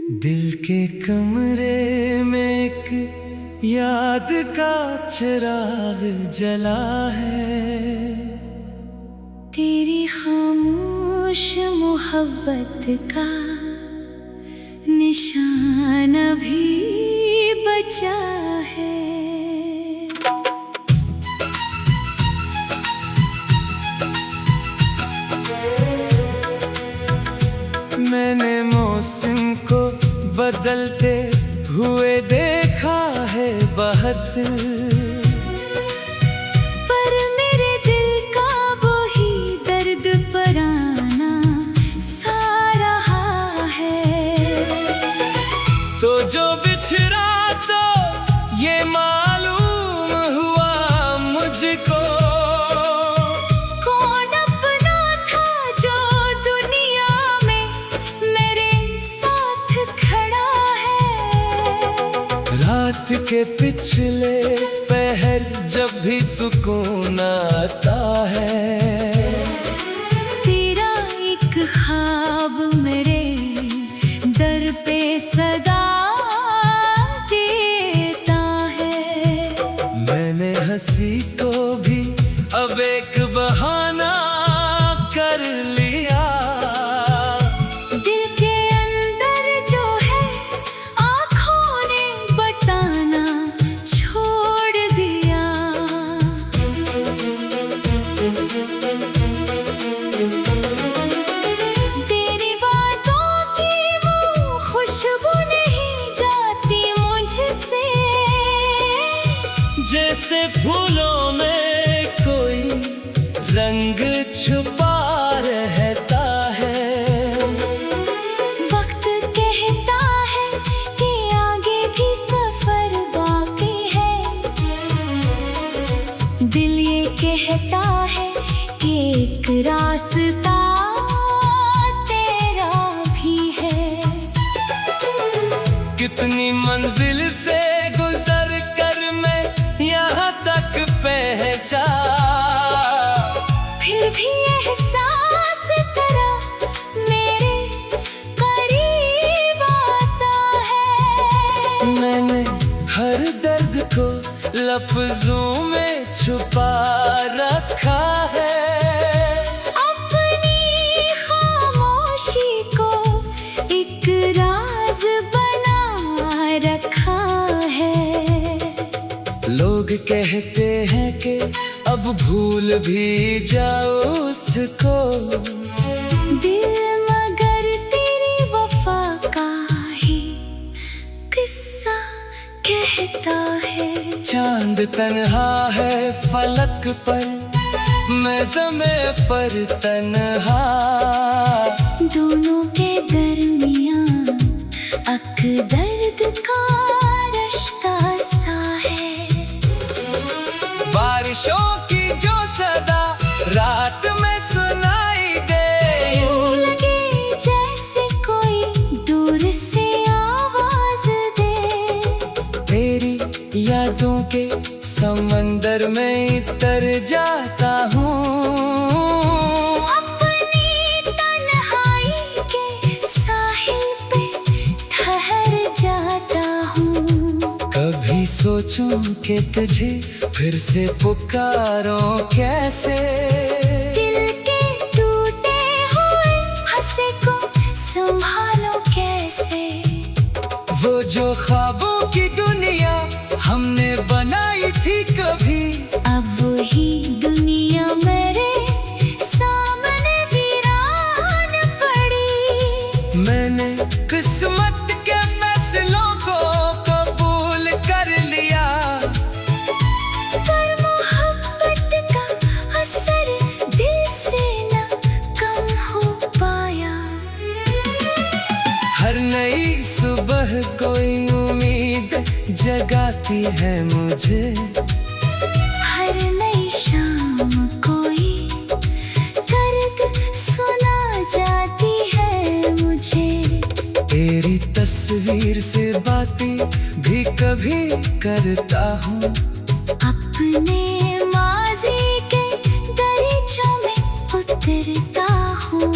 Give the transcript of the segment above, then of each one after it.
दिल के कमरे में एक याद का चिराग जला है। तेरी खामोश मोहब्बत का निशान भी बचा है। मैंने मौसम को बदलते हुए देखा है बहुत, पर मेरे दिल का वही दर्द पराना सा रहा है। तो जो बिछड़ा तो ये मालूम हुआ मुझको, कौन अपना था जो दुनिया में मेरे साथ खड़ा है। रात के पिछले पहर जब भी सुकून आता है, तेरा एक ख्वाब मेरे दर पे सदा देता है। मैंने हंसी को भी अब एक बहाना कर लिया। दिल के अंदर जो है आँखों ने बताना छोड़ दिया। तेरी बातों की वो खुशबू नहीं जाती मुझसे, जैसे फूलों में कोई रंग छुपा रहता है। वक्त कहता है कि आगे भी सफर बाकी है। दिल ये कहता है कि एक रास्ता तेरा भी है। कितनी मंजिल से गुजर कर मैं यहाँ तक पहुँचा, फिर भी एहसास तेरा मेरे करीब आता है। मैंने हर दर्द को लफ्जों में छुपा रखा है। अपनी खामोशी को एक राज बना रखा है। लोग कहते हैं कि अब भूल भी जाओ उसको, दिल मगर तेरी वफा का ही किस्सा कहता है। चांद तन्हा है फलक पर, मैं ज़मीं पर तन्हा। दोनों के दरमियां अक दर्द का रिश्ता सा है। बारिशों की जो सदा रात में सुनाई दे, यूं लगे जैसे कोई दूर से आवाज दे। तेरी यादों के समंदर में तर जाता हूँ। अपनी तन्हाई के साहिल पे ठहर जाता हूँ। कभी सोचूं कि तुझे फिर से पुकारूं कैसे, दिल के टूटे हुए हंसे को संभालो कैसे। वो जो ख्वाबों की दुनिया हमने बनाई थी कभी, अब वही दुनिया मेरे सामने वीरान पड़ी। मैंने किस्मत के फैसलों को कबूल कर लिया, पर मोहब्बत का असर दिल से न कम हो पाया। हर नई सुबह कोई उम्मीद जगाती है मुझे, हर नई शाम कोई दर्द सुना जाती है मुझे। तेरी तस्वीर से बातें भी कभी करता हूँ, अपने माजी के दरीचों में उतरता हूँ।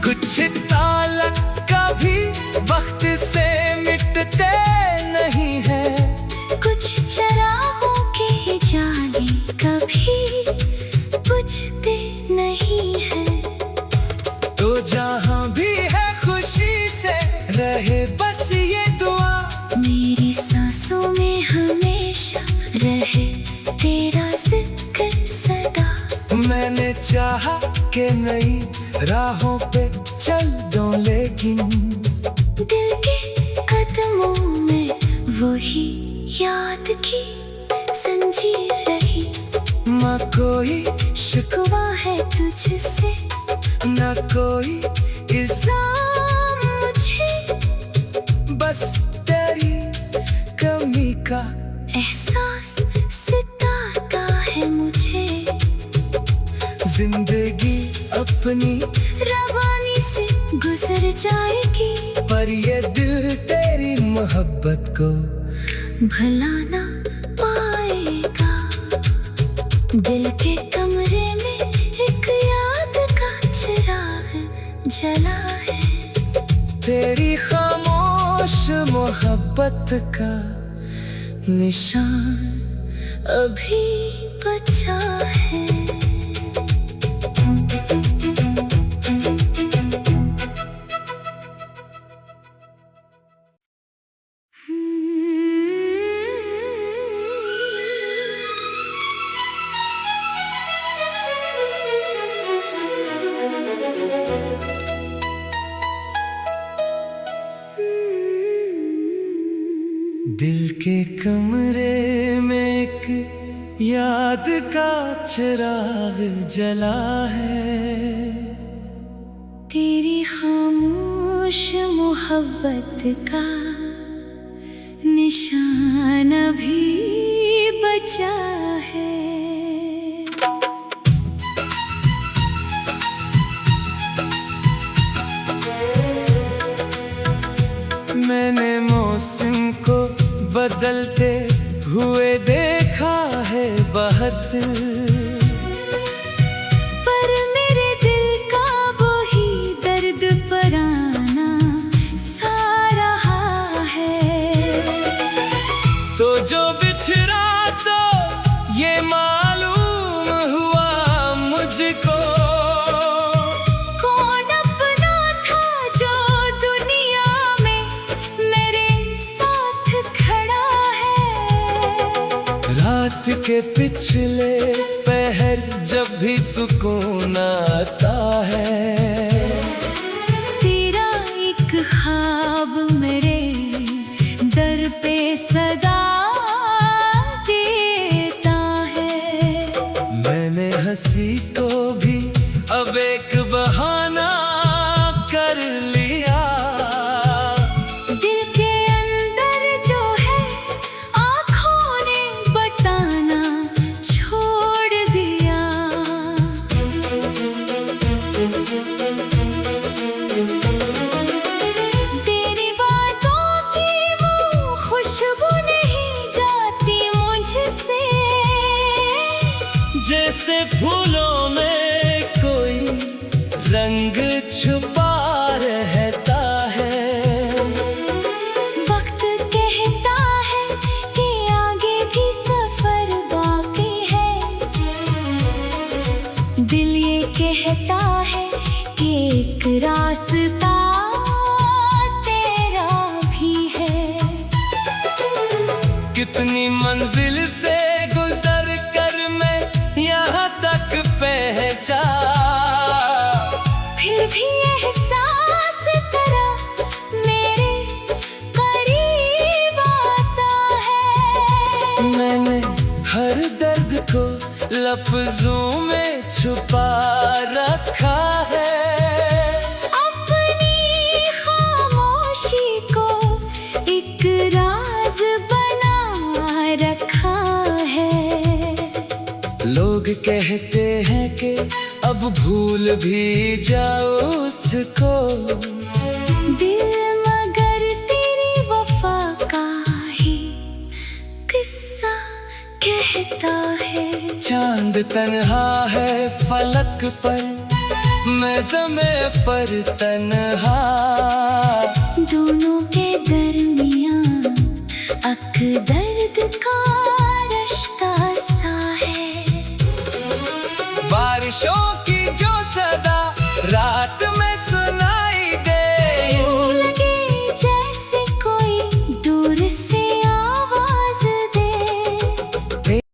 कुछ तालक का भी से मिटते नहीं है। कुछ चराहों के जाने कभी बुझते नहीं है। तो जहाँ भी है खुशी से रहे बस ये दुआ, मेरी सांसों में हमेशा रहे तेरा जिक्र सदा। मैंने चाहा कि नई राहों पे चल दो, लेकिन दिल के कदमों में वही याद की जंजीर रही। न कोई शिकवा है तुझसे, न कोई इल्जाम मुझे, बस तेरी कमी का एहसास सताता है मुझे। जिंदगी अपनी रवानी से गुजर जाएगी, पर ये दिल तेरी मोहब्बत को भला ना पाएगा। दिल के कमरे में एक याद का चिराग जला है। तेरी खामोश मोहब्बत का निशान अभी बचा है। दिल के कमरे में एक याद का चिराग जला है। तेरी खामोश मोहब्बत का निशान अभी बचा है। मैंने मौसम को बदलते हुए देखा है बहुत, पर मेरे दिल का वही दर्द पराना सा रहा है। तो जो बिछड़ा तो ये मालूम हुआ मुझको, कौन अपना था जो दुनिया में मेरे साथ खड़ा है। रात के पिछले पहर जब भी सुकून आता है, तेरा एक ख्वाब मेरे दर पे सदा देता है। मैंने हंसी को भी अब एक बहाना कर लिया। दिल के अंदर जो है आँखों ने बताना छोड़ दिया। तेरी बातों की वो खुशबू नहीं जाती मुझसे, जैसे फूलों में कोई रंग छुपा रहता है। वक्त कहता है कि आगे भी सफर बाकी है। दिल ये कहता है कि एक रास्ता तेरा भी है। कितनी मंजिल से गुजर कर मैं यहाँ तक पहुँचा, फिर भी एहसास तेरा मेरे करीब आता है। मैंने हर दर्द को लफ्जों में छुपा रखा है। अपनी खामोशी को एक राज बना रखा है। लोग कहते हैं कि अब भूल भी जाओ उसको, दिल मगर तेरी वफा का ही किस्सा कहता है। चांद तन्हा है फलक पर, मैं ज़मीं पर तन्हा। दोनों के दर